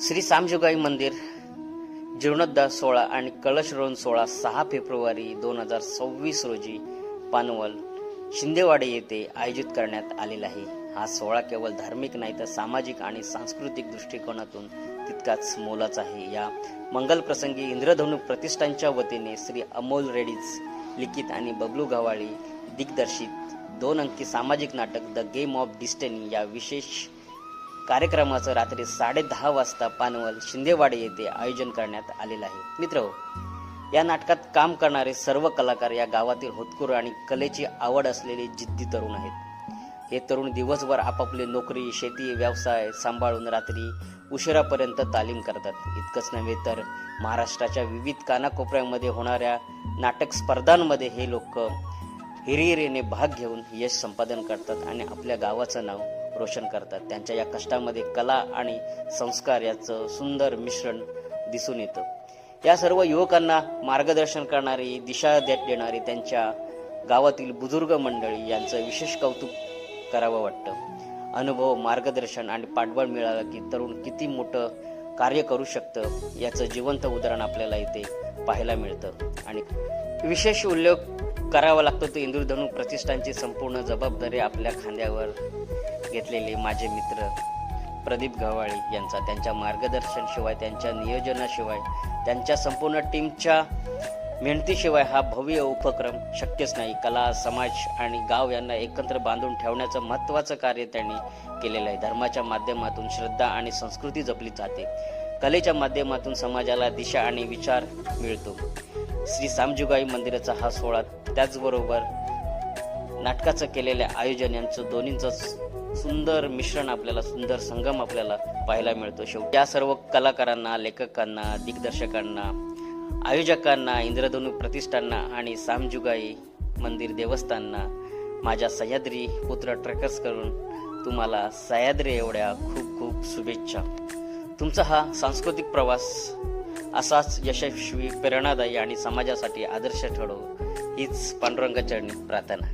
श्री सामजुगाई मंदिर जीर्णोद्धार सोहळा आणि कलशरोहण सोहळा 6 फेब्रुवारी 2026 रोजी पानवल शिंदेवाडी येथे आयोजित करण्यात आलेला आहे. हा सोहळा केवळ धार्मिक नाही तर सामाजिक आणि सांस्कृतिक दृष्टिकोनातून तितकाच मोलाचा आहे. या मंगल प्रसंगी इंद्रधनु प्रतिष्ठानच्या वतीने श्री अमोल रेड्डीज लिखित आणि बबलू गव्हाळे दिग्दर्शित 2 अंकी सामाजिक नाटक द गेम ऑफ डिस्टिनी या विशेष कार्यक्रमाचं रात्री 10:30 वाजता पानवल शिंदेवाडी येथे आयोजन करण्यात आलेलं आहे. मित्रहो, या नाटकात काम करणारे सर्व कलाकार या गावातील होतकरू आणि कलेची आवड असलेले जिद्दी तरुण आहेत. हे तरुण दिवसभर आपापली नोकरी, शेती, व्यवसाय सांभाळून रात्री उशिरापर्यंत तालीम करतात. इतकंच नव्हे तर महाराष्ट्राच्या विविध कानाकोपऱ्यामध्ये होणाऱ्या नाटक स्पर्धांमध्ये हे लोक हिरिरीने भाग घेऊन यश संपादन करतात आणि आपल्या गावाचं नाव रोशन करतात. त्यांच्या या कष्टामध्ये कला आणि संस्कार याचं सुंदर मिश्रण दिसून येतं. या सर्व युवकांना मार्गदर्शन करणारी, दिशा देणारी त्यांच्या गावातील बुजुर्ग मंडळी यांचं विशेष कौतुक करावं वाटतं. अनुभव, मार्गदर्शन आणि पाठबळ मिळालं की तरुण किती मोठं कार्य करू शकतं याचं जिवंत उदाहरण आपल्याला इथे पाहायला मिळतं. आणि विशेष उल्लेख करावा लागतो तो इंद्रधनु प्रतिष्ठानची संपूर्ण जबाबदारी आपल्या खांद्यावर घेतलेले माझे मित्र प्रदीप गव्हाळे यांचा. त्यांच्या मार्गदर्शनाशिवाय, त्यांच्या नियोजनाशिवाय, त्यांच्या संपूर्ण टीमच्या मेहनतीशिवाय हा भव्य उपक्रम शक्यच नाही. कला, समाज आणि गाव यांना एकत्र बांधून ठेवण्याचं महत्त्वाचं कार्य त्यांनी केलेलं आहे. धर्माच्या माध्यमातून श्रद्धा आणि संस्कृती जपली जाते. कलेच्या माध्यमातून समाजाला दिशा आणि विचार मिळतो. श्री सामजुगाई मंदिराचा हा सोहळा, त्याचबरोबर नाटकाचं केलेल्या आयोजन यांचं दोन्हींचं सुंदर मिश्रण आपल्याला, सुंदर संगम आपल्याला पाहायला मिळतो. शेवटी या सर्व कलाकारांना, लेखकांना, दिग्दर्शकांना, आयोजकांना, इंद्रधनु प्रतिष्ठानना आणि सामजुगाई मंदिर देवस्थानना माझ्या सह्याद्री पुत्र ट्रेकर्स करून तुम्हाला सह्याद्री एवढ्या खूप खूप शुभेच्छा. तुमचा हा सांस्कृतिक प्रवास असाच यशस्वी, प्रेरणादायी आणि समाजासाठी आदर्श ठरो हीच पांडुरंगाचरणी प्रार्थना.